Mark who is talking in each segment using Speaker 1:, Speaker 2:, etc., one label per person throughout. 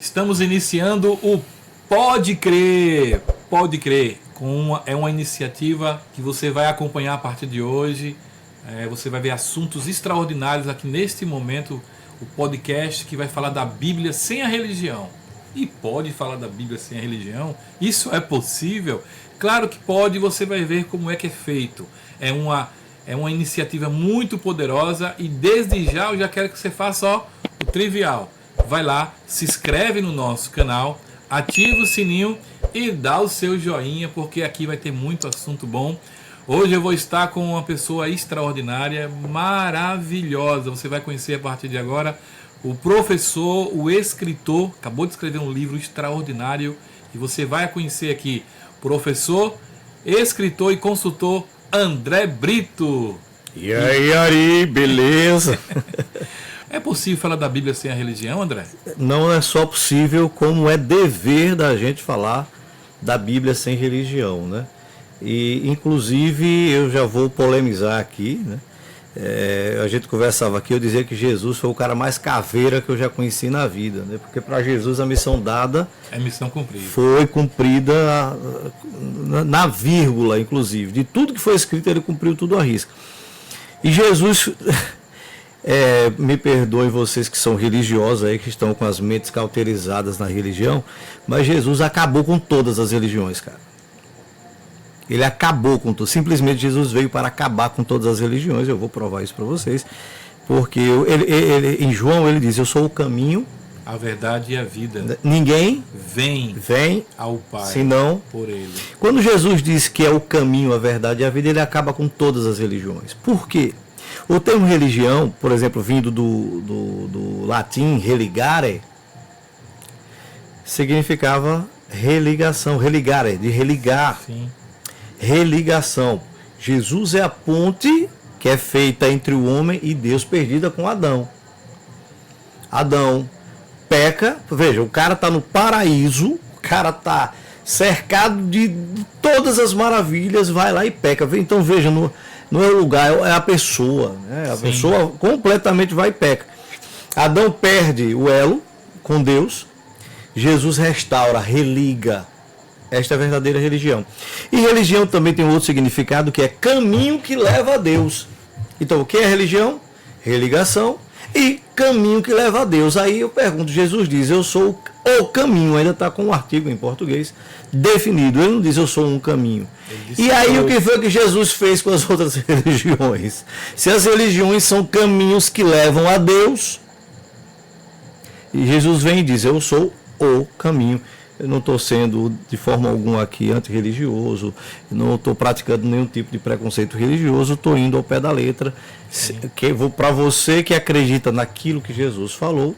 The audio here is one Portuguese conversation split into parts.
Speaker 1: Estamos iniciando o Pode Crer. Pode Crer. É uma iniciativa que você vai acompanhar a partir de hoje. Você vai ver assuntos extraordinários aqui neste momento. O podcast que vai falar da Bíblia sem a religião. E pode falar da Bíblia sem a religião? Isso é possível? Claro que pode, você vai ver como é que é feito. É uma iniciativa muito poderosa e desde já eu já quero que você faça o trivial. Vai lá, se inscreve no nosso canal, ativa o sininho e dá o seu joinha, porque aqui vai ter muito assunto bom. Hoje eu vou estar com uma pessoa extraordinária, maravilhosa. Você vai conhecer a partir de agora o professor, o escritor, acabou de escrever um livro extraordinário e você vai conhecer aqui, professor, escritor e consultor André Brito.
Speaker 2: E aí, Ari, beleza?
Speaker 1: É possível falar da Bíblia sem a religião, André?
Speaker 2: Não é só possível, como é dever da gente falar da Bíblia sem religião, né? E, inclusive, eu já vou polemizar aqui, né? A gente conversava aqui, eu dizia que Jesus foi o cara mais caveira que eu já conheci na vida, né? Porque para Jesus a missão dada
Speaker 1: missão cumprida.
Speaker 2: Foi cumprida na vírgula, inclusive. De tudo que foi escrito, ele cumpriu tudo à risca. E Jesus... me perdoem vocês que são religiosos aí, que estão com as mentes cauterizadas na religião, mas Jesus acabou com todas as religiões, cara. Ele acabou com tudo. Simplesmente Jesus veio para acabar com todas as religiões. Eu vou provar isso para vocês, porque em João ele diz: eu sou o caminho,
Speaker 1: a verdade e a vida.
Speaker 2: Ninguém
Speaker 1: vem ao Pai
Speaker 2: senão
Speaker 1: por ele.
Speaker 2: Quando Jesus diz que é o caminho, a verdade e a vida, ele acaba com todas as religiões. Por quê? O termo religião, por exemplo, vindo do latim religare, significava religação, religare, de religar.
Speaker 1: Sim.
Speaker 2: Religação. Jesus é a ponte que é feita entre o homem e Deus, perdida com Adão. Adão peca, veja, o cara está no paraíso, o cara está cercado de todas as maravilhas, vai lá e peca. Então veja, não é o lugar, é a pessoa, né? A Sim. pessoa completamente vai e peca. Adão perde o elo com Deus, Jesus restaura, religa. Esta é a verdadeira religião. E religião também tem outro significado, que é caminho que leva a Deus. Então, o que é religião? Religação e caminho que leva a Deus. Aí eu pergunto, Jesus diz: eu sou o caminho, ainda está com um artigo em português definido. Ele não diz eu sou um caminho. E aí o que foi que Jesus fez com as outras religiões? Se as religiões são caminhos que levam a Deus, e Jesus vem e diz: eu sou o caminho. Eu não estou sendo de forma alguma aqui antirreligioso, não estou praticando nenhum tipo de preconceito religioso, estou indo ao pé da letra. Para você que acredita naquilo que Jesus falou,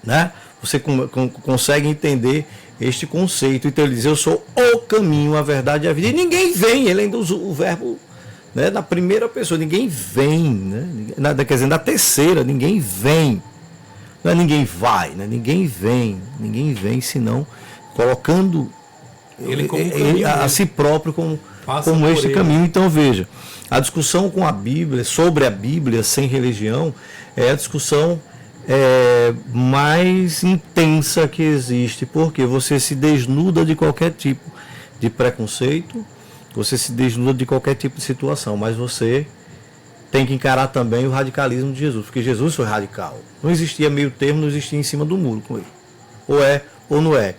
Speaker 2: né? Você consegue entender este conceito. Então ele diz: eu sou o caminho, a verdade e a vida. E ninguém vem, ele ainda usa o verbo, né, na primeira pessoa, ninguém vem, né? Quer dizer, na terceira, ninguém vem. Não é ninguém vai, né? Ninguém vem senão colocando
Speaker 1: ele como
Speaker 2: a si próprio como este caminho. Então veja, a discussão com a Bíblia, sobre a Bíblia sem religião, é a discussão mais intensa que existe, porque você se desnuda de qualquer tipo de preconceito, você se desnuda de qualquer tipo de situação, mas você tem que encarar também o radicalismo de Jesus, porque Jesus foi radical. Não existia meio termo, não existia em cima do muro com ele. Ou é ou não é.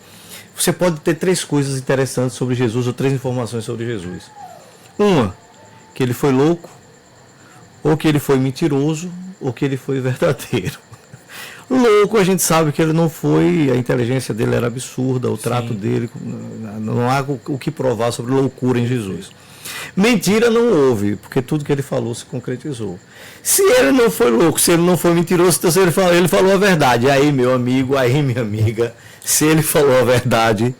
Speaker 2: Você pode ter três coisas interessantes sobre Jesus, ou três informações sobre Jesus. Uma, que ele foi louco, ou que ele foi mentiroso, ou que ele foi verdadeiro. Louco, a gente sabe que ele não foi, a inteligência dele era absurda, o trato dele, não há o que provar sobre loucura em Jesus. Mentira não houve, porque tudo que ele falou se concretizou. Se ele não foi louco, se ele não foi mentiroso, então ele falou a verdade. Aí, meu amigo, aí, minha amiga, se ele falou a verdade,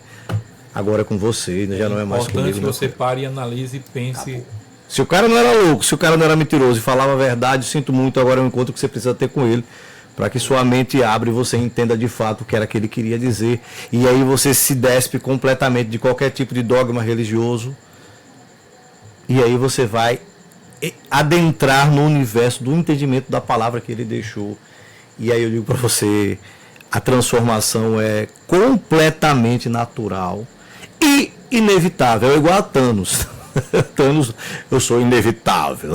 Speaker 2: agora é com você, já não é mais comigo. É
Speaker 1: importante que você pare e analise e pense.
Speaker 2: Acabou. Se o cara não era louco, se o cara não era mentiroso e falava a verdade, sinto muito, agora é um encontro que você precisa ter com ele, para que sua mente abra e você entenda de fato o que era que ele queria dizer. E aí você se despe completamente de qualquer tipo de dogma religioso. E aí você vai adentrar no universo do entendimento da palavra que ele deixou. E aí eu digo para você, a transformação é completamente natural e inevitável. É igual a Thanos. Thanos, eu sou inevitável.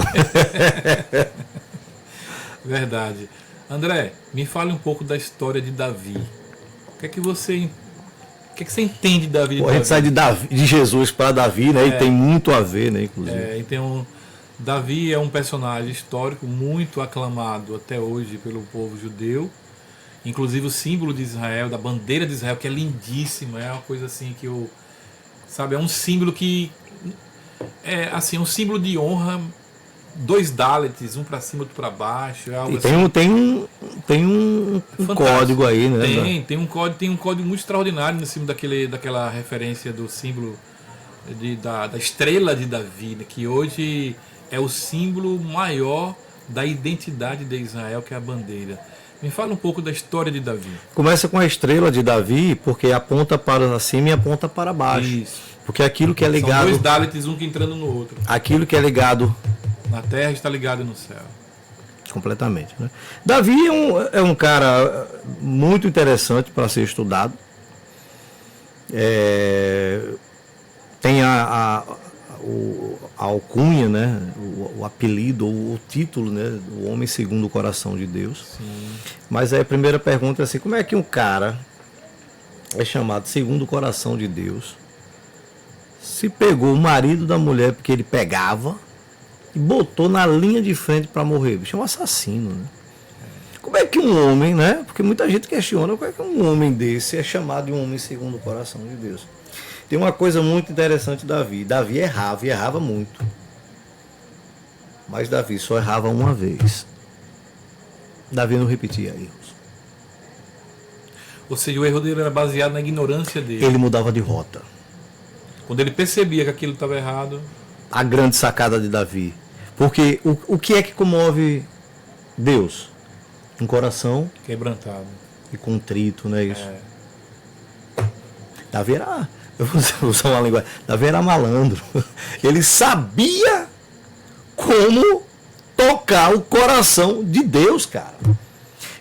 Speaker 1: Verdade. André, me fale um pouco da história de Davi. O que é que você entende de Davi?
Speaker 2: Pô, a gente sai de Jesus para Davi, né? E tem muito a ver, né, inclusive.
Speaker 1: Então, Davi é um personagem histórico muito aclamado até hoje pelo povo judeu. Inclusive o símbolo de Israel, da bandeira de Israel, que é lindíssima, é uma coisa assim que é um símbolo que é assim, um símbolo de honra, 2 Dalits, um para cima, outro para baixo, é algo
Speaker 2: E
Speaker 1: assim.
Speaker 2: tem um código aí, né?
Speaker 1: Tem um código muito extraordinário em cima daquela referência do símbolo da estrela de Davi, né, que hoje é o símbolo maior da identidade de Israel, que é a bandeira. Me fala um pouco da história de Davi.
Speaker 2: Começa com a estrela de Davi, porque aponta para cima e aponta para baixo. Isso. Porque aquilo que é ligado...
Speaker 1: São 2 Dalits, um que entrando no outro.
Speaker 2: Aquilo que é ligado...
Speaker 1: na terra está ligado no céu.
Speaker 2: Completamente. Né? Davi é um cara muito interessante para ser estudado. Tem a alcunha, né? O apelido, ou o título, né? O homem segundo o coração de Deus.
Speaker 1: Sim.
Speaker 2: Mas aí a primeira pergunta é assim, como é que um cara é chamado segundo o coração de Deus, se pegou o marido da mulher porque ele pegava e botou na linha de frente para morrer? Bicho, é um assassino, né? Como é que um homem, né? Porque muita gente questiona como é que um homem desse é chamado de um homem segundo o coração de Deus. Tem uma coisa muito interessante de Davi. Davi errava, e errava muito. Mas Davi só errava uma vez. Davi não repetia erros.
Speaker 1: Ou seja, o erro dele era baseado na ignorância dele.
Speaker 2: Ele mudava de rota.
Speaker 1: Quando ele percebia que aquilo estava errado...
Speaker 2: A grande sacada de Davi. Porque o que é que comove Deus? Um coração
Speaker 1: quebrantado
Speaker 2: e contrito, não é isso? Davi era... Eu vou usar uma linguagem. Davi era malandro. Ele sabia como tocar o coração de Deus, cara.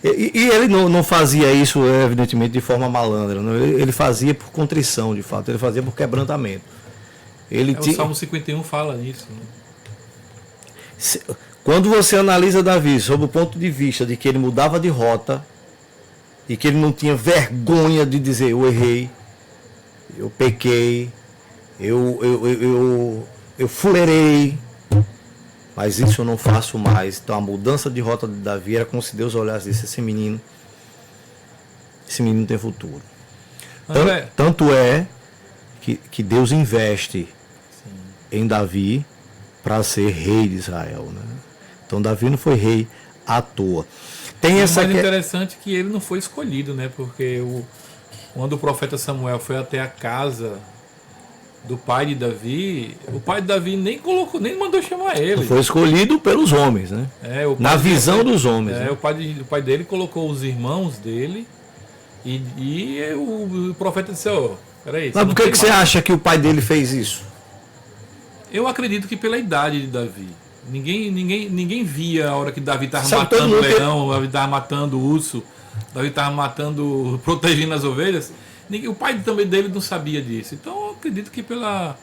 Speaker 2: E ele não fazia isso, evidentemente, de forma malandra. Não? Ele fazia por contrição, de fato. Ele fazia por quebrantamento.
Speaker 1: O Salmo 51 fala nisso. Né?
Speaker 2: Quando você analisa Davi sob o ponto de vista de que ele mudava de rota e que ele não tinha vergonha de dizer: eu errei, eu pequei, eu fuleirei, mas isso eu não faço mais. Então a mudança de rota de Davi era como se Deus olhasse e disse: esse menino tem futuro. Tanto é que Deus investe em Davi para ser rei de Israel, né? Então Davi não foi rei à toa.
Speaker 1: Tem essa interessante que ele não foi escolhido, né? Porque quando o profeta Samuel foi até a casa do pai de Davi, o pai de Davi nem mandou chamar ele.
Speaker 2: Foi escolhido pelos homens, né? Na visão dos homens. Né?
Speaker 1: O pai dele colocou os irmãos dele e o profeta disse: peraí.
Speaker 2: Mas por que você acha que o pai dele fez isso?
Speaker 1: Eu acredito que pela idade de Davi. Ninguém via a hora que Davi estava matando o leão, Davi estava matando o urso, Davi estava protegendo as ovelhas. O pai também dele não sabia disso. Então eu acredito que pela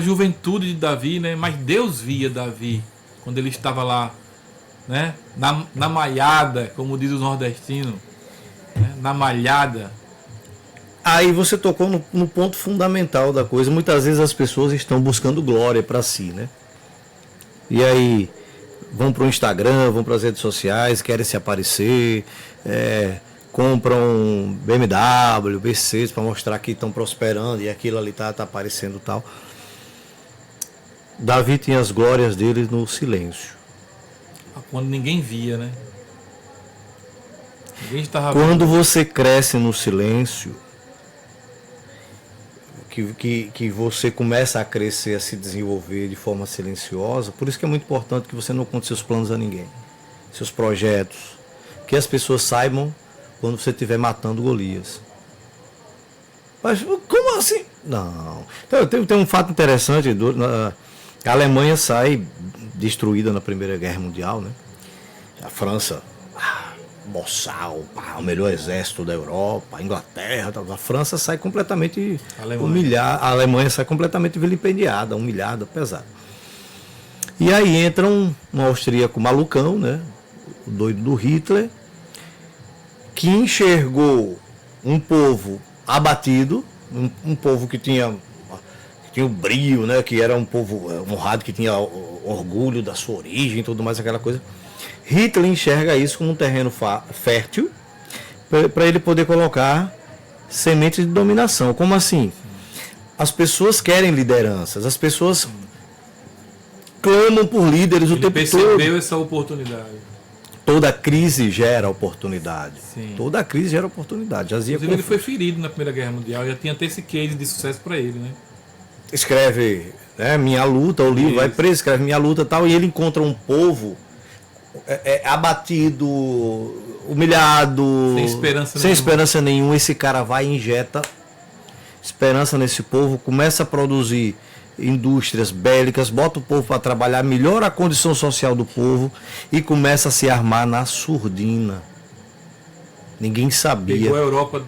Speaker 1: juventude de Davi, né? Mas Deus via Davi quando ele estava lá, né? Na malhada, como diz os nordestinos, né? Na malhada.
Speaker 2: Aí você tocou no ponto fundamental da coisa. Muitas vezes as pessoas estão buscando glória para si, né? E aí vão para o Instagram, vão para as redes sociais, querem se aparecer, compram BMW, B6 para mostrar que estão prosperando e aquilo ali tá aparecendo tal. Davi tinha as glórias dele no silêncio.
Speaker 1: Quando ninguém via, né? Ninguém estava
Speaker 2: Quando você cresce no silêncio, que você começa a crescer, a se desenvolver de forma silenciosa, por isso que é muito importante que você não conte seus planos a ninguém, seus projetos, que as pessoas saibam quando você estiver matando Golias. Mas como assim? Não. Então, tem um fato interessante, a Alemanha sai destruída na Primeira Guerra Mundial, né? A França boçal, o melhor exército da Europa, a Inglaterra, a França sai completamente humilhada, a Alemanha sai completamente vilipendiada, humilhada, pesada. E aí entra um austríaco malucão, né, o doido do Hitler, que enxergou um povo abatido, um povo que tinha o brio, né, que era um povo honrado, que tinha orgulho da sua origem e tudo mais, aquela coisa. Hitler enxerga isso como um terreno fértil para ele poder colocar sementes de dominação. Como assim? As pessoas querem lideranças, as pessoas clamam por líderes o tempo todo. Ele
Speaker 1: percebeu essa oportunidade.
Speaker 2: Toda crise gera oportunidade.
Speaker 1: Sim.
Speaker 2: Toda crise gera oportunidade.
Speaker 1: Inclusive, ele foi ferido na Primeira Guerra Mundial, já tinha até esse case de sucesso para ele, né?
Speaker 2: Escreve, né, Minha Luta, o livro, vai preso, escreve Minha Luta e tal, e ele encontra um povo abatido, humilhado, sem esperança nenhuma. Esse cara vai e injeta esperança nesse povo, começa a produzir indústrias bélicas, bota o povo para trabalhar, melhora a condição social do povo e começa a se armar na surdina. Ninguém sabia.
Speaker 1: Pegou a Europa.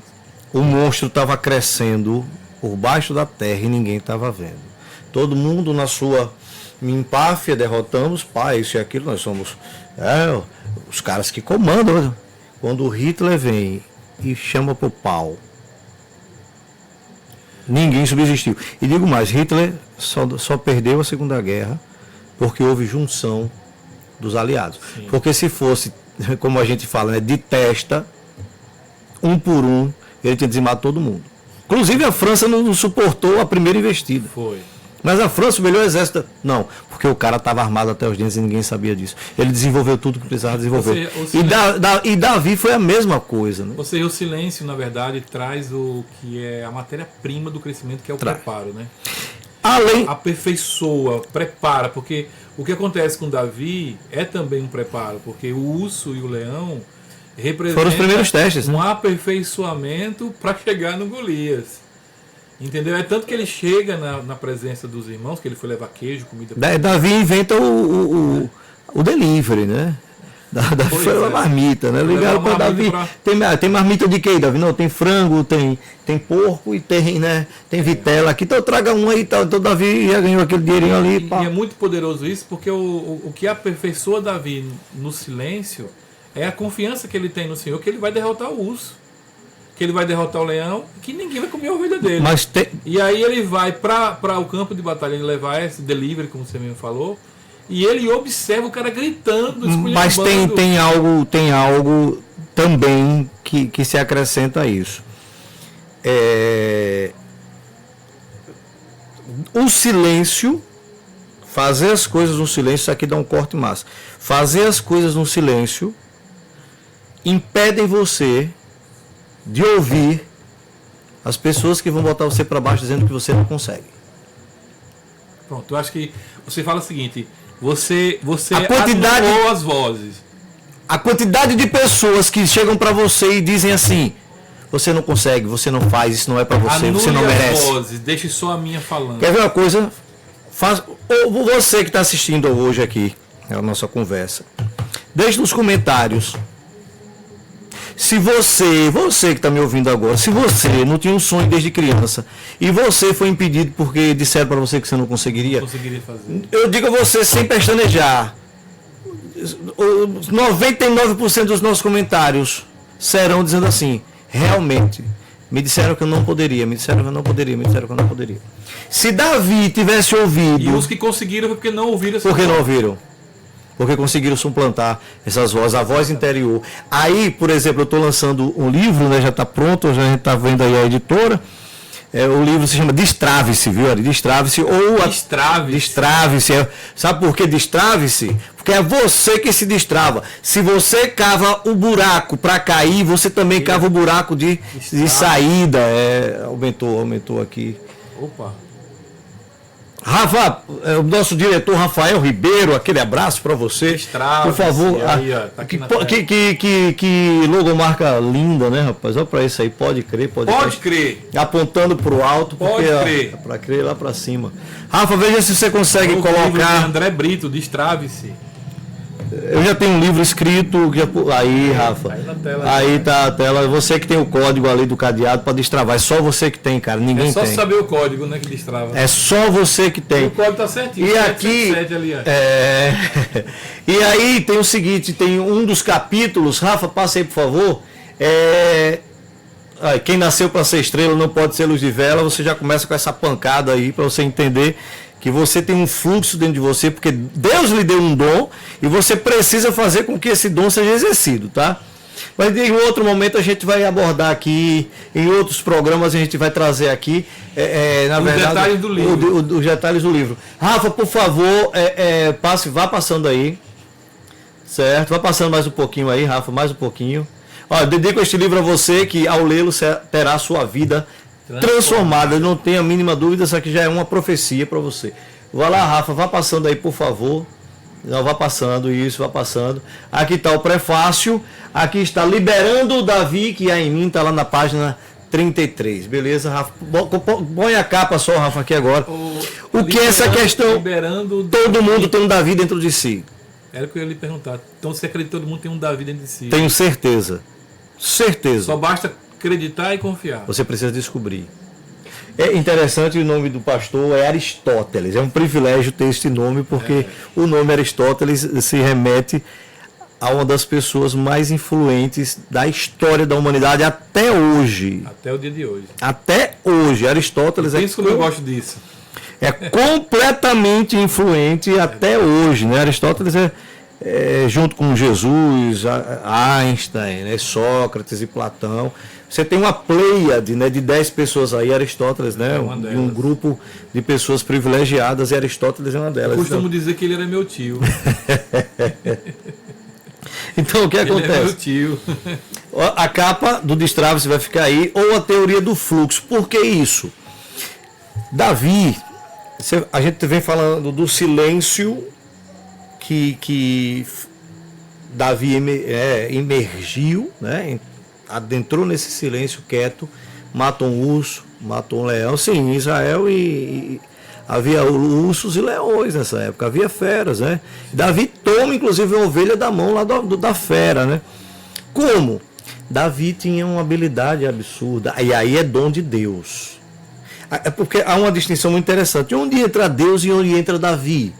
Speaker 2: O monstro estava crescendo por baixo da terra e ninguém estava vendo. Todo mundo na sua empáfia, derrotamos, isso e aquilo, nós somos os caras que comandam. Quando o Hitler vem e chama pro pau, ninguém subsistiu. E digo mais, Hitler só perdeu a Segunda Guerra porque houve junção dos aliados. Sim. Porque se fosse, como a gente fala, né, de testa, um por um, ele tinha dizimado todo mundo. Inclusive a França não suportou a primeira investida.
Speaker 1: Foi.
Speaker 2: Mas a França, o melhor exército... Não, porque o cara estava armado até os dentes e ninguém sabia disso. Ele desenvolveu tudo que precisava desenvolver. E Davi foi a mesma coisa. Né?
Speaker 1: Ou seja, o silêncio, na verdade, traz o que é a matéria-prima do crescimento, que é o preparo, né? Aperfeiçoa, prepara, porque o que acontece com Davi é também um preparo, porque o urso e o leão representam
Speaker 2: foram os primeiros testes,
Speaker 1: um aperfeiçoamento para chegar no Golias. Entendeu? É tanto que ele chega na presença dos irmãos, que ele foi levar queijo, comida.
Speaker 2: Davi inventa o delivery, né? Foi uma marmita, né? Ligaram para Davi. Tem marmita de quê, Davi? Não, tem frango, tem porco e tem vitela aqui. Então traga um aí e tal. Então Davi já ganhou aquele dinheirinho ali.
Speaker 1: E é muito poderoso isso, porque o que aperfeiçoa Davi no silêncio é a confiança que ele tem no Senhor, que ele vai derrotar o urso, que ele vai derrotar o leão, que ninguém vai comer a ovelha dele. E aí ele vai para o campo de batalha, ele levar esse delivery, como você mesmo falou, e ele observa o cara gritando,
Speaker 2: mas tem algo também que se acrescenta a isso. O silêncio, fazer as coisas no silêncio, isso aqui dá um corte massa. Fazer as coisas no silêncio impedem você de ouvir as pessoas que vão botar você para baixo dizendo que você não consegue.
Speaker 1: Pronto, eu acho que você fala o seguinte, você
Speaker 2: anulou
Speaker 1: as vozes.
Speaker 2: A quantidade de pessoas que chegam para você e dizem assim, você não consegue, você não faz, isso não é para você, você não merece.
Speaker 1: As vozes, deixe só a minha falando.
Speaker 2: Quer ver uma coisa? Ou você que está assistindo hoje aqui, a nossa conversa, deixe nos comentários. Se você que está me ouvindo agora, se você não tinha um sonho desde criança e você foi impedido porque disseram para você que você não conseguiria,
Speaker 1: fazer.
Speaker 2: Eu digo a você sem pestanejar, 99% dos nossos comentários serão dizendo assim, realmente, me disseram que eu não poderia, me disseram que eu não poderia, me disseram que eu não poderia. Se Davi tivesse ouvido...
Speaker 1: E os que conseguiram porque não ouviram.
Speaker 2: Porque não ouviram. Porque conseguiram suplantar essas vozes, a voz interior. Aí, por exemplo, eu estou lançando um livro, né, já está pronto, já a gente está vendo aí a editora. O livro se chama Destrave-se, viu? Destrave-se ou Destrave-se. Sabe por que Destrave-se? Porque é você que se destrava. Se você cava o buraco para cair, você também cava o buraco de saída. Aumentou aqui.
Speaker 1: Opa!
Speaker 2: Rafa, o nosso diretor Rafael Ribeiro, aquele abraço para você. Por favor,
Speaker 1: tá
Speaker 2: que logomarca linda, né, rapaz? Olha para isso aí, pode crer. Apontando para o alto, porque é para crer lá para cima. Rafa, veja se você consegue colocar.
Speaker 1: André Brito, Destrave-se.
Speaker 2: Eu já tenho um livro escrito. Aí, Rafa.
Speaker 1: Aí na tela.
Speaker 2: Aí tá a tela. Você que tem o código ali do cadeado para destravar. É só você que tem, cara. Ninguém
Speaker 1: É só
Speaker 2: tem.
Speaker 1: saber o código, né, que destrava.
Speaker 2: É só você que tem.
Speaker 1: O código tá certinho.
Speaker 2: E aqui.
Speaker 1: 777 ali, ó.
Speaker 2: E aí tem o seguinte: tem um dos capítulos. Rafa, passa aí, por favor. Quem nasceu para ser estrela não pode ser luz de vela. Você já começa com essa pancada aí para você entender que você tem um fluxo dentro de você, porque Deus lhe deu um dom e você precisa fazer com que esse dom seja exercido, tá? Mas em outro momento a gente vai abordar aqui, em outros programas a gente vai trazer aqui, na verdade,
Speaker 1: detalhes do livro.
Speaker 2: Os detalhes do livro. Rafa, por favor, vá passando aí, certo? Vá passando mais um pouquinho aí, Rafa, mais um pouquinho. Ó, eu dedico este livro a você que ao lê-lo terá a sua vida transformada. Eu não tenho a mínima dúvida, isso aqui já é uma profecia para você. Vai lá, Rafa, vá passando aí, por favor. Não, vá passando, isso, vá passando. Aqui está o prefácio. Aqui está Liberando o Davi, que há em mim, está lá na página 33. Beleza, Rafa? Põe a capa só, Rafa, aqui agora. O que é essa questão? Todo mundo tem um Davi dentro de si.
Speaker 1: Era o que eu ia lhe perguntar. Então você acredita que todo mundo tem um Davi dentro de si?
Speaker 2: Tenho certeza. Certeza.
Speaker 1: Só basta acreditar e confiar.
Speaker 2: Você precisa descobrir. É interessante, o nome do pastor é Aristóteles. É um privilégio ter este nome, porque o nome Aristóteles se remete a uma das pessoas mais influentes da história da humanidade até hoje.
Speaker 1: Até o dia de hoje.
Speaker 2: Até hoje. Aristóteles
Speaker 1: Por isso que eu gosto disso.
Speaker 2: É completamente influente até hoje, né? Aristóteles junto com Jesus, Einstein, né? Sócrates e Platão. Você tem uma pleiade, né, de 10 pessoas aí, Aristóteles, né? Um grupo de pessoas privilegiadas, e Aristóteles é uma delas.
Speaker 1: Eu costumo dizer que ele era meu tio.
Speaker 2: Então, o que acontece?
Speaker 1: Ele é meu tio.
Speaker 2: A capa do Destrave vai ficar aí, ou a teoria do fluxo. Por que isso? Davi, a gente vem falando do silêncio que Davi emergiu, né? Adentrou nesse silêncio quieto, matou um urso, matou um leão. Sim, em Israel havia ursos e leões nessa época, havia feras, né? Davi toma inclusive uma ovelha da mão lá da fera, né? Como? Davi tinha uma habilidade absurda, e aí é dom de Deus. É porque há uma distinção muito interessante. Onde entra Deus e onde entra Davi?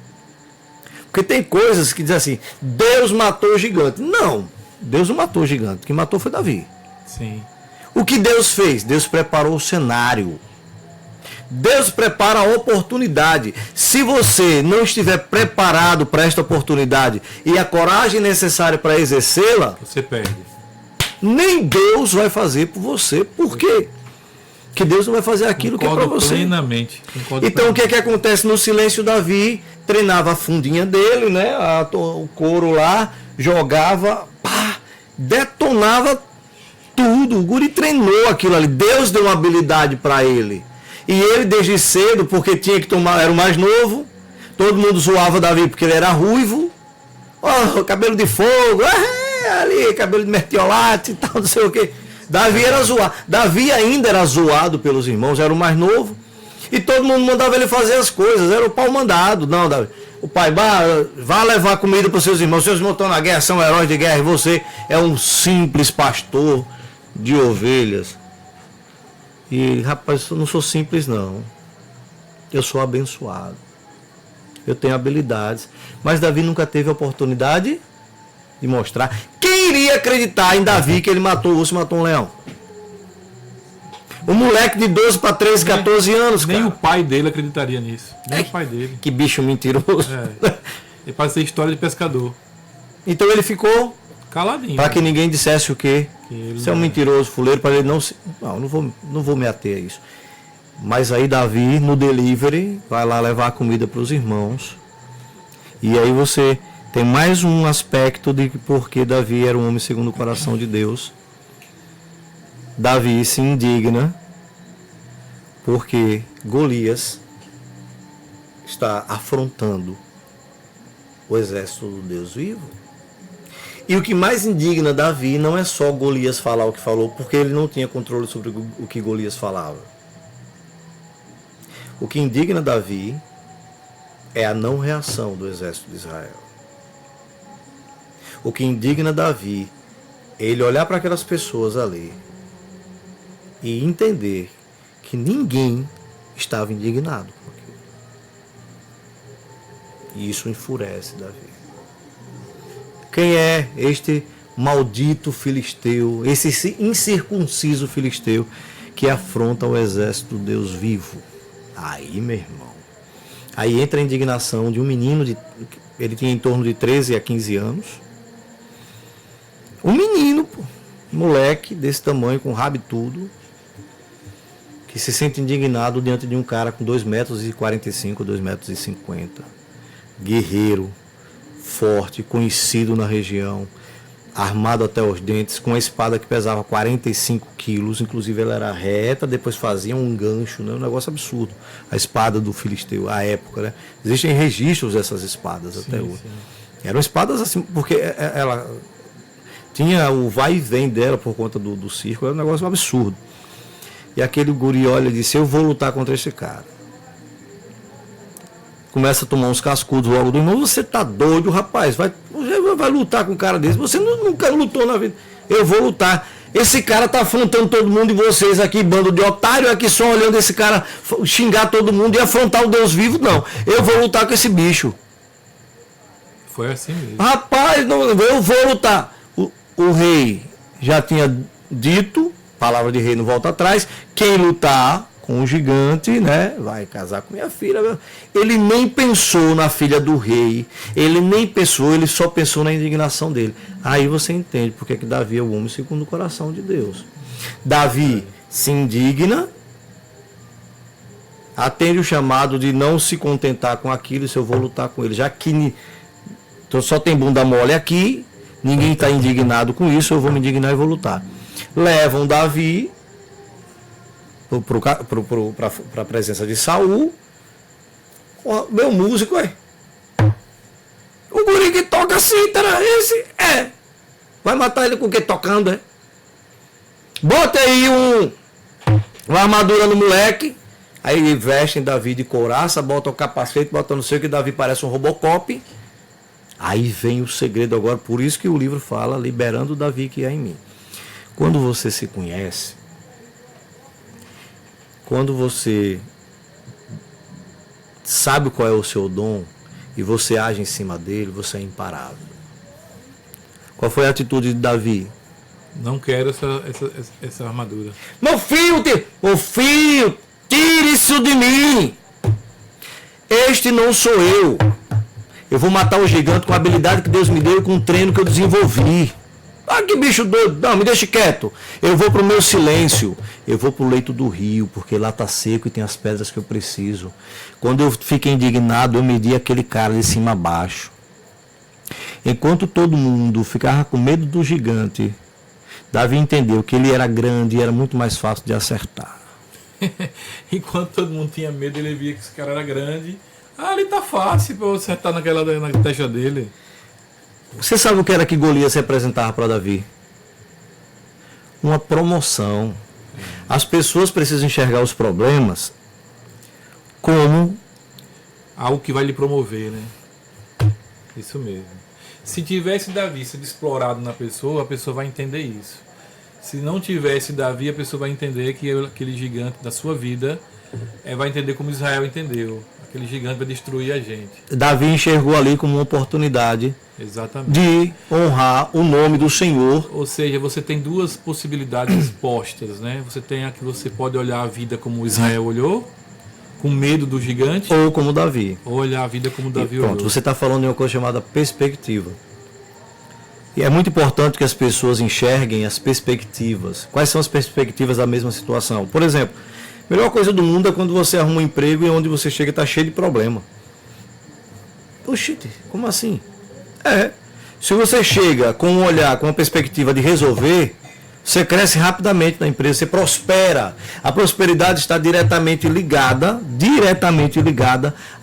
Speaker 2: Porque tem coisas que dizem assim, Deus matou o gigante. Não, Deus não matou o gigante, quem matou foi Davi.
Speaker 1: Sim.
Speaker 2: O que Deus fez? Deus preparou o cenário. Deus prepara a oportunidade. Se você não estiver preparado para esta oportunidade e a coragem necessária para exercê-la,
Speaker 1: você perde.
Speaker 2: Nem Deus vai fazer por você. Por quê? Que Deus não vai fazer aquilo que é para você.
Speaker 1: Plenamente.
Speaker 2: Então o que acontece no silêncio? Davi treinava a fundinha dele, né? O couro lá, jogava, pá, detonava tudo. O guri treinou aquilo ali. Deus deu uma habilidade para ele. E ele desde cedo, porque tinha que tomar, era o mais novo, todo mundo zoava Davi porque ele era ruivo. Oh, cabelo de fogo, ali, cabelo de mertiolate e tal, não sei o quê. Davi era zoado. Davi ainda era zoado pelos irmãos, era o mais novo. E todo mundo mandava ele fazer as coisas, era o pau mandado. Não, Davi, o pai, vá levar comida para os seus irmãos estão na guerra, são heróis de guerra, e você é um simples pastor de ovelhas. E, rapaz, eu não sou simples, não. Eu sou abençoado. Eu tenho habilidades. Mas Davi nunca teve a oportunidade de mostrar. Quem iria acreditar em Davi que ele matou o urso e matou um leão? Um moleque de 12 para 13, 14 anos,
Speaker 1: nem
Speaker 2: cara.
Speaker 1: o pai dele acreditaria nisso. Nem o pai dele.
Speaker 2: Que bicho mentiroso.
Speaker 1: Ele parece ser história de pescador.
Speaker 2: Então ele ficou
Speaker 1: caladinho.
Speaker 2: Para que ninguém dissesse o quê? Você é um mentiroso, fuleiro, para ele não se... Não vou me ater a isso. Mas aí Davi, no delivery, vai lá levar a comida para os irmãos. E aí você tem mais um aspecto de porque Davi era um homem segundo o coração de Deus. Davi se indigna porque Golias está afrontando o exército do Deus vivo. E o que mais indigna Davi não é só Golias falar o que falou, porque ele não tinha controle sobre o que Golias falava. O que indigna Davi é a não reação do exército de Israel. O que indigna Davi, ele olhar para aquelas pessoas ali e entender que ninguém estava indignado com aquilo. E isso enfurece Davi. Quem é este maldito filisteu, esse incircunciso filisteu que afronta o exército do Deus vivo? Aí, meu irmão, aí entra a indignação de um menino, ele tinha em torno de 13 a 15 anos. Um menino, pô, moleque desse tamanho, com rabo e tudo, que se sente indignado diante de um cara com 2,45 m, 2,50 m, guerreiro, forte, conhecido na região, armado até os dentes, com uma espada que pesava 45 quilos, inclusive ela era reta, depois fazia um gancho, né? Um negócio absurdo. A espada do filisteu, à época, né? Existem registros dessas espadas até hoje. Sim. Eram espadas assim, porque ela tinha o vai e vem dela por conta do circo, era um negócio absurdo. E aquele guri olha e disse, eu vou lutar contra esse cara. Começa a tomar uns cascudos logo do irmão, você tá doido, rapaz, vai lutar com um cara desse, você nunca lutou na vida. Eu vou lutar. Esse cara tá afrontando todo mundo e vocês aqui, bando de otário, aqui só olhando esse cara xingar todo mundo e afrontar o Deus vivo, não. Eu vou lutar com esse bicho.
Speaker 1: Foi assim mesmo.
Speaker 2: Rapaz, não, eu vou lutar. O rei já tinha dito, palavra de rei não volta atrás, quem lutar com o gigante, né, vai casar com minha filha. Ele nem pensou na filha do rei, ele nem pensou, ele só pensou na indignação dele. Aí você entende porque que Davi é o homem segundo o coração de Deus. Davi se indigna, atende o chamado de não se contentar com aquilo, se eu vou lutar com ele, já que então só tem bunda mole aqui, ninguém está indignado com isso, eu vou me indignar e vou lutar. Levam Davi para a presença de Saul. Meu músico, o guri que toca cítara, esse vai matar ele com o que? Tocando, bota aí uma armadura no moleque. Aí vestem Davi de couraça, bota o capacete, bota não sei o que, Davi parece um Robocop. Aí vem o segredo agora, por isso que o livro fala, liberando Davi que há em mim. Quando você se conhece, quando você sabe qual é o seu dom e você age em cima dele, você é imparável. Qual foi a atitude de Davi?
Speaker 1: Não quero essa armadura.
Speaker 2: Meu filho, tire isso de mim. Este não sou eu. Eu vou matar o gigante com a habilidade que Deus me deu e com o treino que eu desenvolvi. Ah, que bicho doido. Não, me deixe quieto. Eu vou pro meu silêncio. Eu vou pro leito do rio, porque lá tá seco e tem as pedras que eu preciso. Quando eu fiquei indignado, eu medi aquele cara de cima a baixo. Enquanto todo mundo ficava com medo do gigante, Davi entendeu que ele era grande e era muito mais fácil de acertar.
Speaker 1: Enquanto todo mundo tinha medo, ele via que esse cara era grande. Ah, ali tá fácil pra eu acertar na testa dele.
Speaker 2: Você sabe o que era que Golias representava para Davi? Uma promoção. As pessoas precisam enxergar os problemas como
Speaker 1: algo que vai lhe promover, né? Isso mesmo. Se tivesse Davi sendo explorado na pessoa, a pessoa vai entender isso. Se não tivesse Davi, a pessoa vai entender que aquele gigante da sua vida vai entender como Israel entendeu. Aquele gigante vai destruir a gente.
Speaker 2: Davi enxergou ali como uma oportunidade.
Speaker 1: Exatamente.
Speaker 2: De honrar o nome do Senhor.
Speaker 1: Ou seja, você tem duas possibilidades postas, né? Você tem a que você pode olhar a vida como Israel olhou, com medo do gigante.
Speaker 2: Ou como Davi.
Speaker 1: Ou olhar a vida como Davi olhou.
Speaker 2: Pronto, você está falando de uma coisa chamada perspectiva. E é muito importante que as pessoas enxerguem as perspectivas. Quais são as perspectivas da mesma situação? Por exemplo, a melhor coisa do mundo é quando você arruma um emprego e onde você chega está cheio de problema. Poxa, como assim? Se você chega com um olhar, com uma perspectiva de resolver, você cresce rapidamente na empresa, você prospera. A prosperidade está diretamente ligada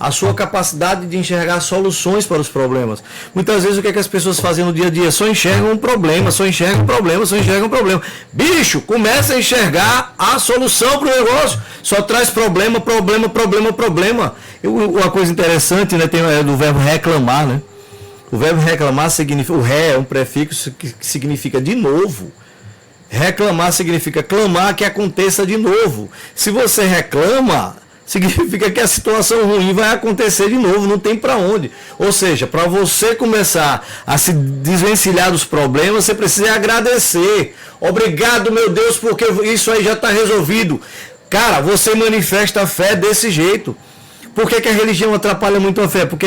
Speaker 2: à sua capacidade de enxergar soluções para os problemas. Muitas vezes o que as pessoas fazem no dia a dia? Só enxergam um problema, só enxergam um problema. Bicho, começa a enxergar a solução para o negócio. Só traz problema. Uma coisa interessante, né, tem do verbo reclamar, né? O verbo reclamar significa... O ré é um prefixo que significa de novo. Reclamar significa clamar que aconteça de novo. Se você reclama, significa que a situação ruim vai acontecer de novo, não tem para onde. Ou seja, para você começar a se desvencilhar dos problemas, você precisa agradecer. Obrigado, meu Deus, porque isso aí já está resolvido. Cara, você manifesta a fé desse jeito. Por que a religião atrapalha muito a fé? Porque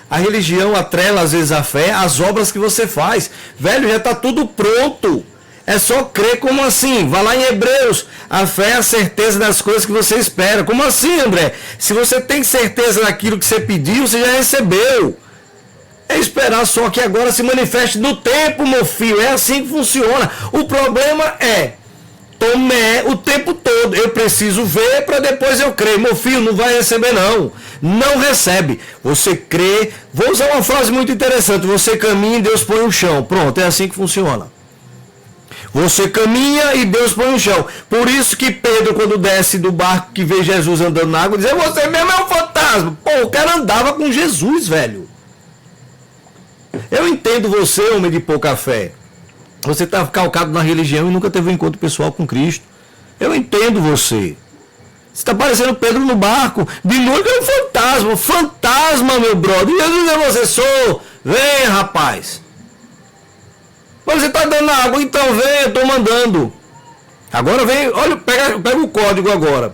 Speaker 2: a religião atrela às vezes a fé às obras que você faz. Velho, já está tudo pronto. É só crer. Como assim? Vai lá em Hebreus. A fé é a certeza das coisas que você espera. Como assim, André? Se você tem certeza daquilo que você pediu, você já recebeu. É esperar só que agora se manifeste no tempo, meu filho. É assim que funciona. O problema é tomé o tempo todo. Eu preciso ver para depois eu crer. Meu filho, não vai receber não. Não recebe. Você crê. Vou usar uma frase muito interessante. Você caminha e Deus põe o chão. Pronto, é assim que funciona. Você caminha e Deus põe no chão. Por isso que Pedro, quando desce do barco que vê Jesus andando na água, diz: você mesmo é um fantasma. Pô, o cara andava com Jesus, velho. Eu entendo você, homem de pouca fé. Você está calcado na religião e nunca teve um encontro pessoal com Cristo. Eu entendo você. Você está parecendo Pedro no barco. De noite é um fantasma. Fantasma, meu brother. Jesus é você. Sou. Vem, rapaz. Mas você está dando água, então vem, eu estou mandando. Agora vem, olha, pega o código agora.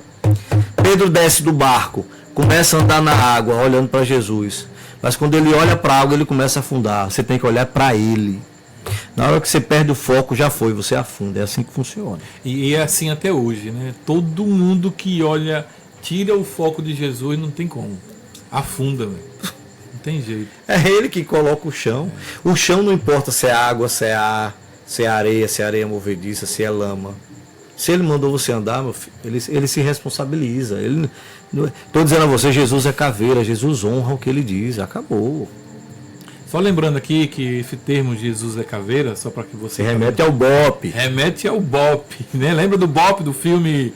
Speaker 2: Pedro desce do barco, começa a andar na água, olhando para Jesus. Mas quando ele olha para a água, ele começa a afundar. Você tem que olhar para ele. Na hora que você perde o foco, já foi, você afunda. É assim que funciona.
Speaker 1: E é assim até hoje, né? Todo mundo que olha, tira o foco de Jesus, não tem como. Afunda, velho. Não tem jeito.
Speaker 2: É ele que coloca o chão. O chão não importa se é água, se é ar, se é areia movediça, se é lama. Se ele mandou você andar, meu filho, ele se responsabiliza. Estou dizendo a você, Jesus é caveira, Jesus honra o que ele diz, acabou.
Speaker 1: Só lembrando aqui que esse termo Jesus é caveira, só para que você...
Speaker 2: remete ao BOPE.
Speaker 1: Remete ao BOPE, né? Lembra do BOPE, do filme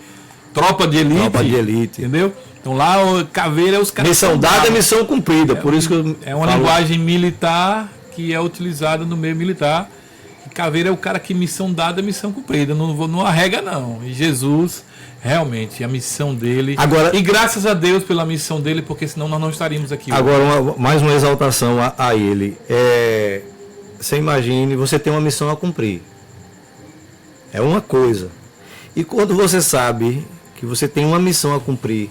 Speaker 1: Tropa de Elite?
Speaker 2: Tropa de Elite.
Speaker 1: Entendeu? Então lá o caveira é os caras.
Speaker 2: Missão dada é missão cumprida, por isso que eu
Speaker 1: é uma linguagem militar que é utilizada no meio militar. E caveira é o cara que missão dada é missão cumprida, não arrega não. E Jesus, realmente, a missão dele.
Speaker 2: Agora,
Speaker 1: e graças a Deus pela missão dele, porque senão nós não estaríamos aqui.
Speaker 2: Agora, mais uma exaltação a ele. Você imagine, você tem uma missão a cumprir. É uma coisa. E quando você sabe que você tem uma missão a cumprir,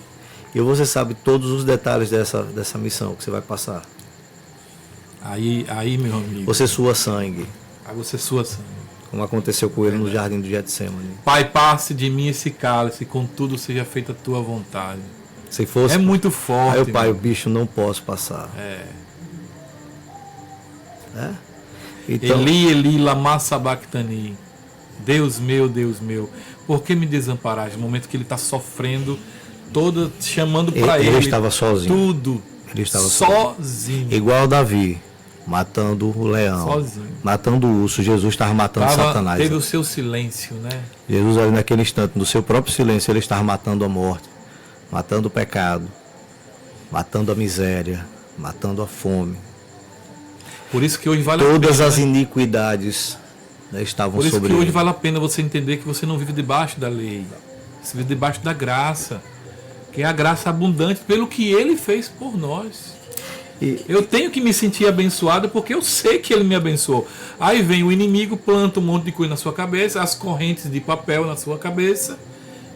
Speaker 2: e você sabe todos os detalhes dessa missão que você vai passar.
Speaker 1: Aí, meu amigo.
Speaker 2: Você sua sangue.
Speaker 1: Aí você sua sangue.
Speaker 2: Como aconteceu com ele no jardim do Getsemane.
Speaker 1: Pai, passe de mim esse cálice, contudo seja feita a tua vontade.
Speaker 2: Se fosse,
Speaker 1: é muito forte.
Speaker 2: Aí o pai, o bicho não posso passar.
Speaker 1: Então, Eli, Eli, lama sabachthani. Deus meu, por que me desamparaste? No momento que ele está sofrendo, chamando para ele.
Speaker 2: Ele estava sozinho.
Speaker 1: Tudo.
Speaker 2: Ele estava
Speaker 1: sozinho.
Speaker 2: Igual Davi, matando o leão.
Speaker 1: Sozinho.
Speaker 2: Matando o urso. Jesus estava matando Satanás.
Speaker 1: Teve o seu silêncio, né?
Speaker 2: Jesus ali naquele instante, no seu próprio silêncio, ele estava matando a morte, matando o pecado, matando a miséria, matando a fome.
Speaker 1: Por isso que hoje vale
Speaker 2: todas
Speaker 1: a pena,
Speaker 2: as iniquidades, né, estavam sobre ele.
Speaker 1: Por isso que hoje vale a pena você entender que você não vive debaixo da lei. Você vive debaixo da graça. Que é a graça abundante pelo que ele fez por nós. Eu tenho que me sentir abençoado porque eu sei que ele me abençoou. Aí vem o inimigo, planta um monte de coisa na sua cabeça, as correntes de papel na sua cabeça,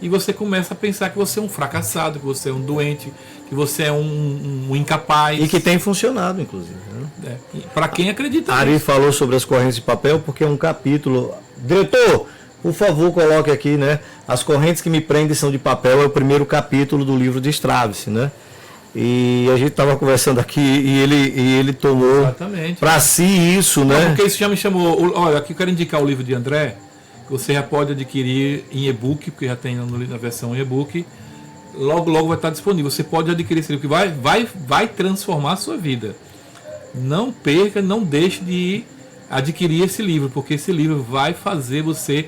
Speaker 1: e você começa a pensar que você é um fracassado, que você é um doente, que você é um incapaz.
Speaker 2: E que tem funcionado, inclusive. Né?
Speaker 1: Para quem acredita
Speaker 2: nisso. Ari falou sobre as correntes de papel porque é um capítulo... Diretor, por favor, coloque aqui, né? As correntes que me prendem são de papel, é o primeiro capítulo do livro de Stravinsky, né? E a gente estava conversando aqui e ele tomou para si isso, né?
Speaker 1: Porque isso já me chamou... Olha, aqui eu quero indicar o livro de André, que você já pode adquirir em e-book, porque já tem na versão e-book. Logo vai estar disponível. Você pode adquirir esse livro, que vai transformar a sua vida. Não perca, não deixe de adquirir esse livro, porque esse livro vai fazer você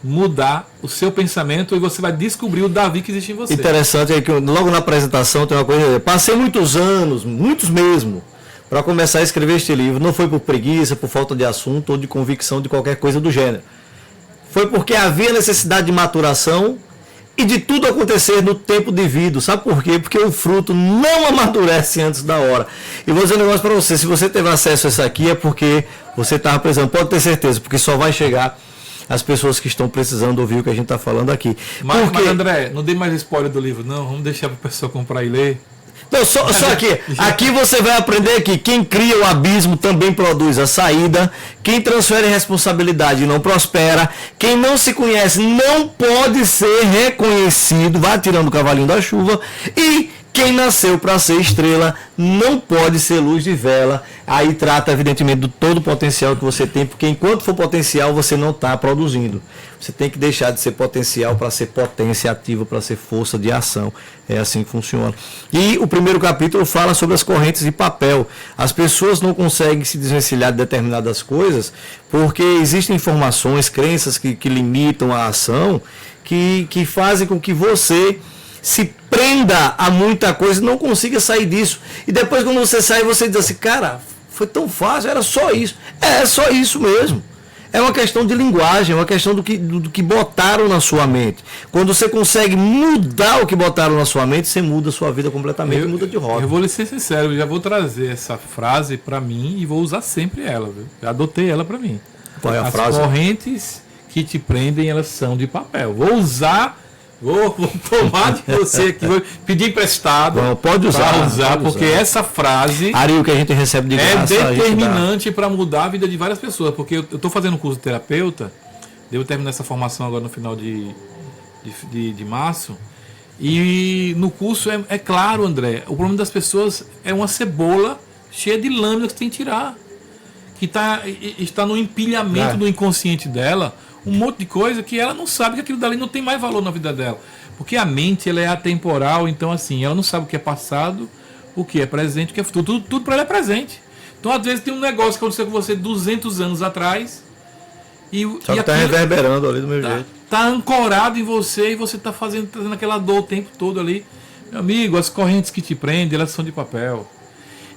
Speaker 1: mudar o seu pensamento e você vai descobrir o Davi que existe em você.
Speaker 2: Interessante é que logo na apresentação tem uma coisa, passei muitos anos, muitos mesmo, para começar a escrever este livro. Não foi por preguiça, por falta de assunto ou de convicção de qualquer coisa do gênero. Foi porque havia necessidade de maturação e de tudo acontecer no tempo devido. Sabe por quê? Porque o fruto não amadurece antes da hora. E vou dizer um negócio para você, se você teve acesso a isso aqui é porque você estava precisando, pode ter certeza, porque só vai chegar as pessoas que estão precisando ouvir o que a gente está falando aqui.
Speaker 1: Mas André, não dê mais spoiler do livro, não. Vamos deixar para o pessoal comprar e ler.
Speaker 2: Não, só aqui. Aqui você vai aprender que quem cria o abismo também produz a saída. Quem transfere responsabilidade não prospera. Quem não se conhece não pode ser reconhecido. Vai tirando o cavalinho da chuva. E quem nasceu para ser estrela não pode ser luz de vela. Aí trata, evidentemente, do todo o potencial que você tem, porque enquanto for potencial, você não está produzindo. Você tem que deixar de ser potencial para ser potência ativa, para ser força de ação. É assim que funciona. E o primeiro capítulo fala sobre as correntes de papel. As pessoas não conseguem se desvencilhar de determinadas coisas porque existem informações, crenças que limitam a ação, que fazem com que você se prenda a muita coisa e não consiga sair disso. E depois, quando você sai, você diz assim, cara, foi tão fácil, era só isso. É só isso mesmo. É uma questão de linguagem, é uma questão do que botaram na sua mente. Quando você consegue mudar o que botaram na sua mente, você muda a sua vida completamente e muda de roda.
Speaker 1: Eu vou lhe ser sincero, eu já vou trazer essa frase para mim e vou usar sempre ela. Viu? Já adotei ela para mim.
Speaker 2: Qual é a
Speaker 1: As
Speaker 2: frase?
Speaker 1: correntes que te prendem, elas são de papel. Vou usar... Vou tomar de você aqui, vou pedir emprestado.
Speaker 2: Bom, pode usar,
Speaker 1: porque essa frase
Speaker 2: Ari, o que a gente recebe de graça,
Speaker 1: é determinante para mudar a vida de várias pessoas. Porque eu estou fazendo um curso de terapeuta, devo terminar essa formação agora no final de março. E no curso é claro, André, o problema das pessoas é uma cebola cheia de lâminas que tem que tirar. Que está no empilhamento do inconsciente dela. Um monte de coisa que ela não sabe que aquilo dali não tem mais valor na vida dela. Porque a mente ela é atemporal, então assim, ela não sabe o que é passado, o que é presente, o que é futuro. Tudo para ela é presente. Então às vezes tem um negócio que aconteceu com você 200 anos atrás
Speaker 2: só que está reverberando ali do meu jeito.
Speaker 1: Está ancorado em você e você está trazendo aquela dor o tempo todo ali. Meu amigo, as correntes que te prendem, elas são de papel.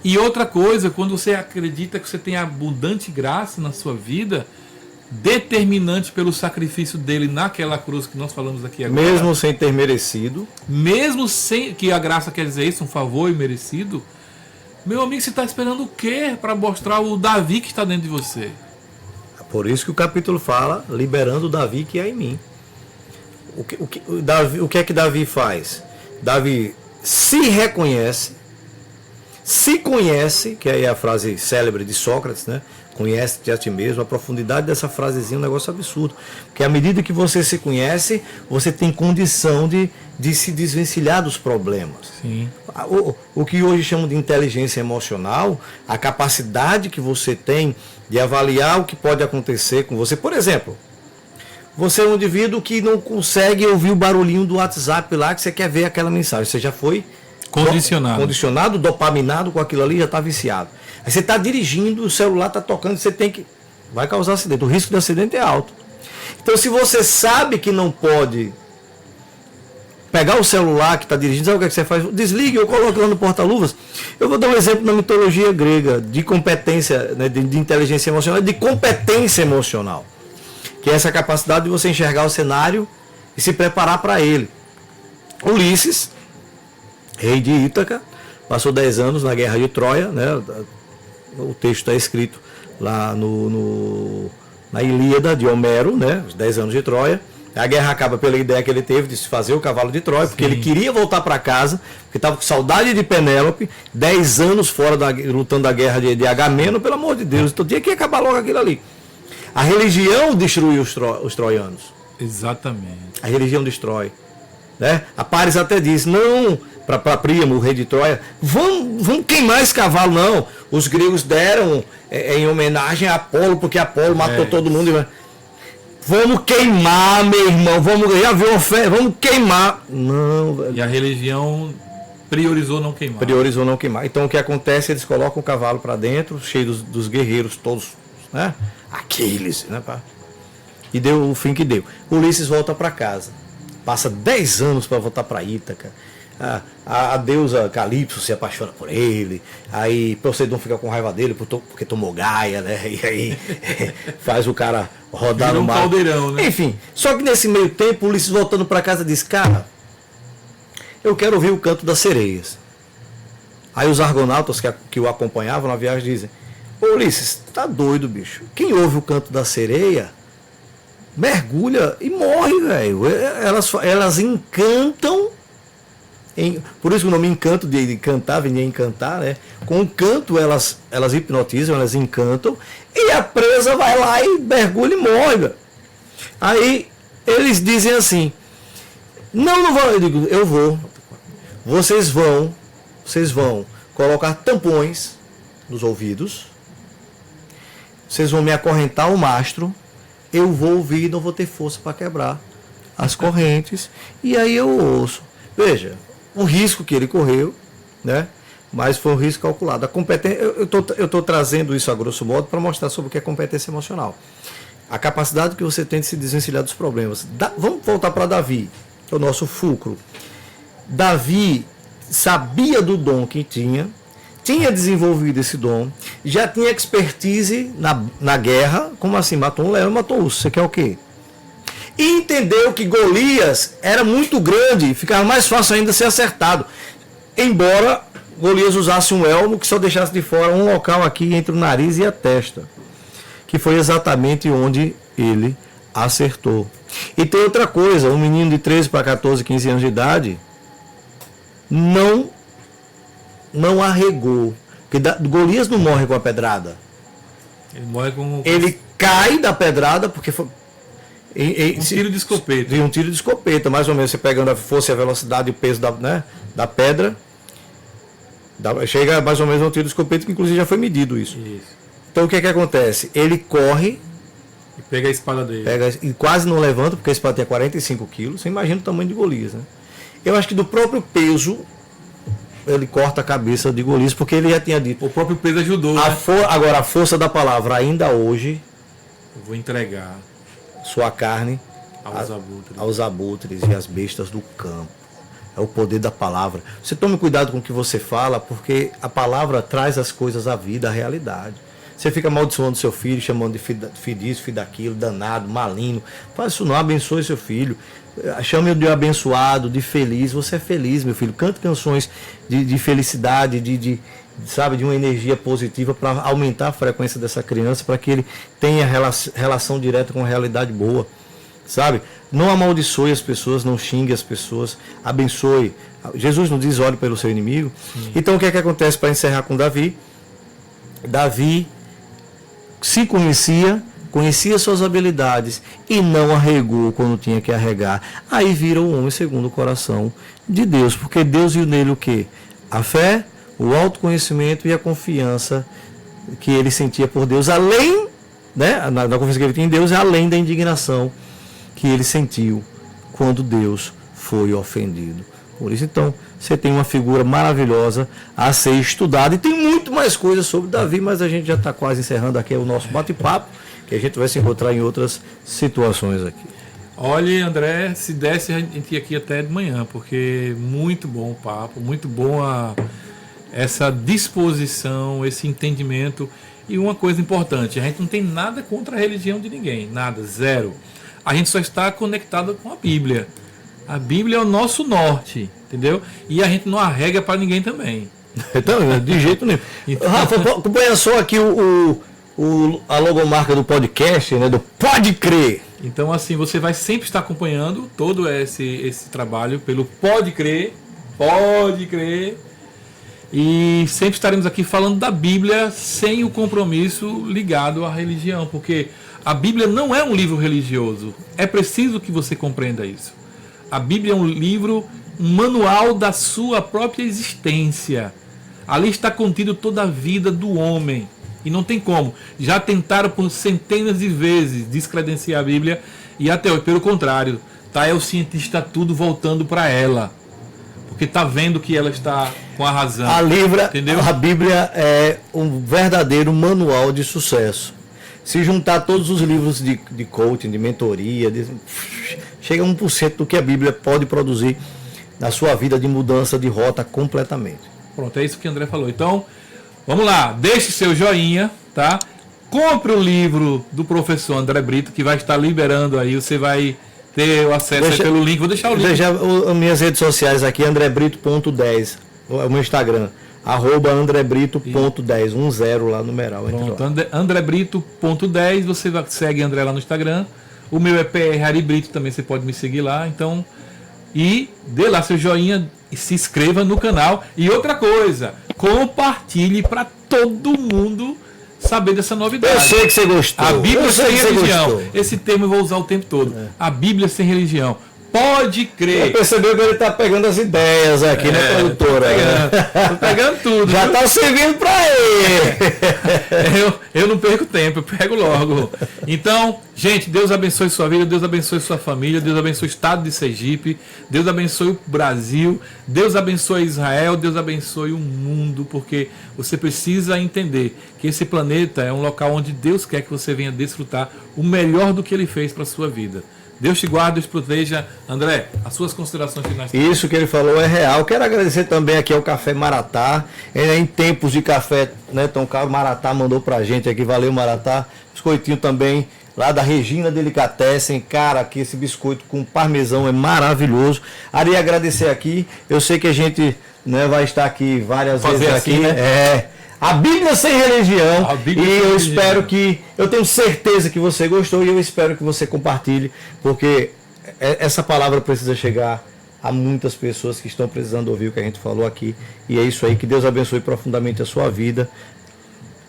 Speaker 1: E outra coisa, quando você acredita que você tem abundante graça na sua vida, determinante pelo sacrifício dele naquela cruz que nós falamos aqui agora.
Speaker 2: Mesmo sem ter merecido.
Speaker 1: Mesmo sem que a graça quer dizer isso, um favor imerecido. Meu amigo, você está esperando o quê para mostrar o Davi que está dentro de você?
Speaker 2: Por isso que o capítulo fala, liberando o Davi que é em mim. O que é que Davi faz? Davi se reconhece, se conhece, que aí é a frase célebre de Sócrates, né? Conhece-te a ti mesmo. A profundidade dessa frasezinha é um negócio absurdo. Porque à medida que você se conhece, você tem condição de se desvencilhar dos problemas.
Speaker 1: Sim.
Speaker 2: O que hoje chamam de inteligência emocional, a capacidade que você tem de avaliar o que pode acontecer com você. Por exemplo, você é um indivíduo que não consegue ouvir o barulhinho do WhatsApp lá, que você quer ver aquela mensagem. Você já foi condicionado, dopaminado com aquilo ali, já está viciado. Aí você está dirigindo, o celular está tocando, você tem que... Vai causar acidente. O risco de acidente é alto. Então, se você sabe que não pode pegar o celular que está dirigindo, sabe o que você faz? Desligue ou coloque lá no porta-luvas. Eu vou dar um exemplo na mitologia grega de competência, né, de inteligência emocional, de competência emocional. Que é essa capacidade de você enxergar o cenário e se preparar para ele. Ulisses, rei de Ítaca, passou 10 anos na guerra de Troia, né? O texto está escrito lá na Ilíada de Homero, né? Os 10 anos de Troia. A guerra acaba pela ideia que ele teve de se fazer o cavalo de Troia, porque ele queria voltar para casa, porque estava com saudade de Penélope, 10 anos fora lutando a guerra de Agamemnon, pelo amor de Deus, então tinha que acabar logo aquilo ali. A religião destruiu os troianos.
Speaker 1: Exatamente.
Speaker 2: A religião destrói. Né? A Paris até diz, não, para Príamo, o rei de Troia, vamos queimar esse cavalo, não. Os gregos deram em homenagem a Apolo, porque Apolo matou todo mundo. Vamos queimar, meu irmão, já viu uma fé, vamos queimar. Não, velho.
Speaker 1: E a religião priorizou não queimar.
Speaker 2: Priorizou não queimar. Então o que acontece, eles colocam o cavalo para dentro, cheio dos guerreiros todos, né? Aquiles, né, pá? E deu o fim que deu. Ulisses volta para casa. Passa 10 anos para voltar para Ítaca. a deusa Calypso se apaixona por ele, aí Poseidon fica com raiva dele porque tomou Gaia, né? E aí faz o cara rodar
Speaker 1: Virou
Speaker 2: no mar.
Speaker 1: Caldeirão, né?
Speaker 2: Enfim, só que nesse meio tempo, Ulisses voltando para casa diz, cara, eu quero ouvir o canto das sereias. Aí os argonautas que o acompanhavam na viagem dizem, ô Ulisses, tá doido, bicho. Quem ouve o canto da sereia mergulha e morre, velho. Elas encantam. Por isso o nome encanto de cantar, vem de encantar, né? Com o canto elas hipnotizam, elas encantam, e a presa vai lá e mergulha e morre, velho. Aí eles dizem assim, não vou, eu digo, eu vou. Vocês vão colocar tampões nos ouvidos, vocês vão me acorrentar ao mastro, eu vou ouvir e não vou ter força para quebrar as correntes, e aí eu ouço. Veja, o risco que ele correu, né? Mas foi um risco calculado. A competência, eu estou trazendo isso a grosso modo para mostrar sobre o que é competência emocional. A capacidade que você tem de se desvencilhar dos problemas. Vamos voltar para Davi, que é o nosso fulcro. Davi sabia do dom que tinha desenvolvido esse dom, já tinha expertise na guerra. Como assim? Matou um leão e matou um urso. Você quer o quê? E entendeu que Golias era muito grande, ficava mais fácil ainda ser acertado. Embora Golias usasse um elmo que só deixasse de fora um local aqui entre o nariz e a testa, que foi exatamente onde ele acertou. E tem outra coisa, um menino de 13 para 14, 15 anos de idade não arregou. Porque Golias não morre com a pedrada.
Speaker 1: Ele morre com...
Speaker 2: Ele cai da pedrada porque foi...
Speaker 1: tiro de escopeta.
Speaker 2: Um tiro de escopeta, mais ou menos, você pegando a força e a velocidade e o peso da pedra, chega mais ou menos a um tiro de escopeta, que inclusive já foi medido isso. Então o que acontece? Ele corre
Speaker 1: e pega a espada dele.
Speaker 2: E quase não levanta, porque a espada tem 45 quilos. Você imagina o tamanho de Golias, né? Eu acho que do próprio peso ele corta a cabeça de Golias, porque ele já tinha dito.
Speaker 1: O próprio peso ajudou, né?
Speaker 2: Agora, a força da palavra, ainda hoje,
Speaker 1: eu vou entregar
Speaker 2: sua carne
Speaker 1: aos
Speaker 2: abutres e às bestas do campo. É o poder da palavra. Você tome cuidado com o que você fala, porque a palavra traz as coisas à vida, à realidade. Você fica amaldiçoando seu filho, chamando de filho disso, filho daquilo, danado, maligno. Faz isso não, abençoe seu filho. Chame-o de abençoado, de feliz. Você é feliz, meu filho. Cante canções de felicidade, de uma energia positiva para aumentar a frequência dessa criança, para que ele tenha relação direta com a realidade boa. Sabe? Não amaldiçoe as pessoas, não xingue as pessoas, abençoe. Jesus não diz ore pelo seu inimigo. Sim. Então o que acontece para encerrar com Davi? Davi se conhecia suas habilidades e não arregou quando tinha que arregar. Aí vira o homem segundo o coração de Deus, porque Deus viu nele o quê? A fé, o autoconhecimento e a confiança que ele sentia por Deus, além, né, na confiança que ele tinha em Deus, além da indignação que ele sentiu quando Deus foi ofendido. Por isso, então, você tem uma figura maravilhosa a ser estudada. E tem muito mais coisas sobre Davi, mas a gente já está quase encerrando aqui o nosso bate-papo, que a gente vai se encontrar em outras situações aqui.
Speaker 1: Olha, André, se desse a gente ia aqui até de manhã, porque muito bom o papo, muito bom essa disposição, esse entendimento. E uma coisa importante, a gente não tem nada contra a religião de ninguém, nada, zero. A gente só está conectado com a Bíblia. A Bíblia é o nosso norte, entendeu? E a gente não arrega para ninguém também.
Speaker 2: Então, de jeito nenhum. Então... Rafa, acompanha só aqui a logomarca do podcast, né? Do Pode Crer.
Speaker 1: Então, assim, você vai sempre estar acompanhando todo esse trabalho pelo Pode Crer. Pode Crer. E sempre estaremos aqui falando da Bíblia sem o compromisso ligado à religião, porque a Bíblia não é um livro religioso. É preciso que você compreenda isso. A Bíblia é um livro, um manual da sua própria existência. Ali está contido toda a vida do homem. E não tem como. Já tentaram por centenas de vezes descredenciar a Bíblia e até hoje, pelo contrário, o cientista tudo voltando para ela. Porque está vendo que ela está com a razão.
Speaker 2: Entendeu? A Bíblia é um verdadeiro manual de sucesso. Se juntar todos os livros de coaching, de mentoria, chega a 1% do que a Bíblia pode produzir. na sua vida de mudança de rota completamente.
Speaker 1: Pronto, é isso que o André falou. Então, vamos lá, deixe seu joinha, tá? Compre o livro do professor André Brito, que vai estar liberando aí, você vai ter o acesso aí pelo link. Vou deixar o link.
Speaker 2: Deixa minhas redes sociais aqui, andrebrito.10, o meu Instagram, @andrebrito.10, 10 lá, numeral.
Speaker 1: Pronto, andrebrito.10, você segue André lá no Instagram. O meu é PR Ari Brito, também você pode me seguir lá, então... E dê lá seu joinha e se inscreva no canal. E outra coisa, compartilhe para todo mundo saber dessa novidade.
Speaker 2: Eu sei que você gostou.
Speaker 1: A Bíblia sem religião.
Speaker 2: Gostou.
Speaker 1: Esse termo eu vou usar o tempo todo. A Bíblia sem religião. Pode crer.
Speaker 2: Você percebeu que ele tá pegando as ideias aqui, né, produtora?
Speaker 1: Tô pegando tudo.
Speaker 2: Já tá servindo para ele.
Speaker 1: Eu não perco tempo, eu pego logo. Então, gente, Deus abençoe sua vida, Deus abençoe sua família, Deus abençoe o estado de Sergipe, Deus abençoe o Brasil, Deus abençoe Israel, Deus abençoe o mundo, porque você precisa entender que esse planeta é um local onde Deus quer que você venha desfrutar o melhor do que Ele fez para a sua vida. Deus te guarde, Deus te proteja. André, as suas considerações finais.
Speaker 2: Isso que ele falou é real. Quero agradecer também aqui ao Café Maratá. Em tempos de café, né, tão caro, Maratá mandou pra gente aqui. Valeu, Maratá. Biscoitinho também, lá da Regina Delicatessen. Cara, aqui esse biscoito com parmesão é maravilhoso. Ari, agradecer aqui. Eu sei que a gente, né, vai estar aqui várias vezes
Speaker 1: assim,
Speaker 2: aqui.
Speaker 1: Né?
Speaker 2: A Bíblia sem religião.
Speaker 1: Bíblia
Speaker 2: E
Speaker 1: sem
Speaker 2: eu
Speaker 1: religião.
Speaker 2: espero que... Eu tenho certeza que você gostou e eu espero que você compartilhe, porque essa palavra precisa chegar a muitas pessoas que estão precisando ouvir o que a gente falou aqui. E é isso aí. Que Deus abençoe profundamente a sua vida.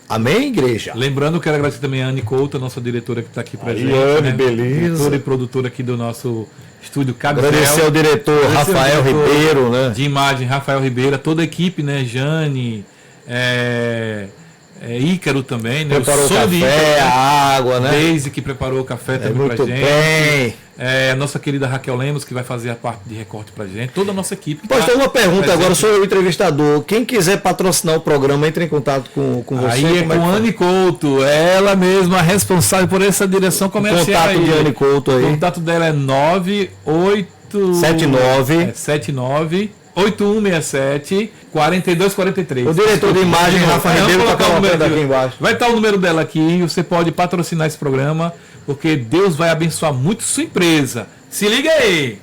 Speaker 2: Amém, igreja?
Speaker 1: Lembrando, quero agradecer também a Anne Couto, a nossa diretora que está aqui presente.
Speaker 2: Anne, beleza.
Speaker 1: Diretora e produtora aqui do nosso estúdio Cabecel.
Speaker 2: Agradecer ao diretor Rafael Ribeiro, né?
Speaker 1: De imagem, Rafael Ribeiro, toda a equipe, né? Jane, Ícaro também, né?
Speaker 2: Preparou o café, a água, né?
Speaker 1: Deise, que preparou o café também pra
Speaker 2: muito
Speaker 1: gente.
Speaker 2: Bem.
Speaker 1: A nossa querida Raquel Lemos, que vai fazer a parte de recorte pra gente. Toda a nossa equipe.
Speaker 2: Pois tem uma pergunta
Speaker 1: presente.
Speaker 2: agora, sou o entrevistador. Quem quiser patrocinar o programa, entre em contato com você.
Speaker 1: Aí é com a Anne Couto, ela mesma responsável por essa direção comercial.
Speaker 2: Contato
Speaker 1: aí.
Speaker 2: de Anne Couto aí.
Speaker 1: O contato dela é 79 8167 4243.
Speaker 2: O diretor de imagem, Rafa Ribeiro, tá colocando aqui embaixo.
Speaker 1: Vai estar o número dela aqui, você pode patrocinar esse programa, porque Deus vai abençoar muito sua empresa. Se liga aí!